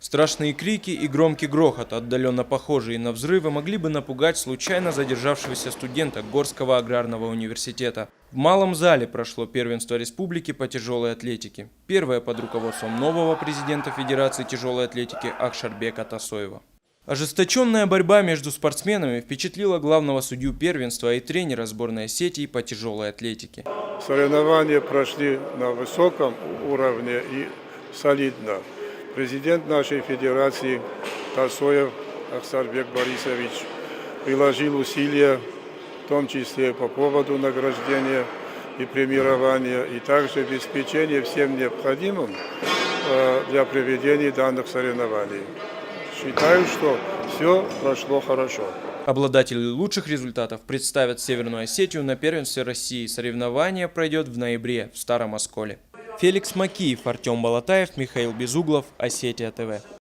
Страшные крики и громкий грохот, отдаленно похожие на взрывы, могли бы напугать случайно задержавшегося студента Горского аграрного университета. В малом зале прошло первенство республики по тяжелой атлетике. Первое под руководством нового президента Федерации тяжелой атлетики Ахшарбека Тасоева. Ожесточенная борьба между спортсменами впечатлила главного судью первенства и тренера сборной Осетии по тяжелой атлетике. Соревнования прошли на высоком уровне и солидно. Президент нашей федерации Тасоев Ахшарбек Борисович приложил усилия, в том числе по поводу награждения и премирования, и также обеспечения всем необходимым для проведения данных соревнований. Считаю, что все прошло хорошо. Обладатели лучших результатов представят Северную Осетию на первенстве России. Соревнование пройдет в ноябре в Старом Осколе. Феликс Макиев, Артем Балатаев, Михаил Безуглов, Осетия ТВ.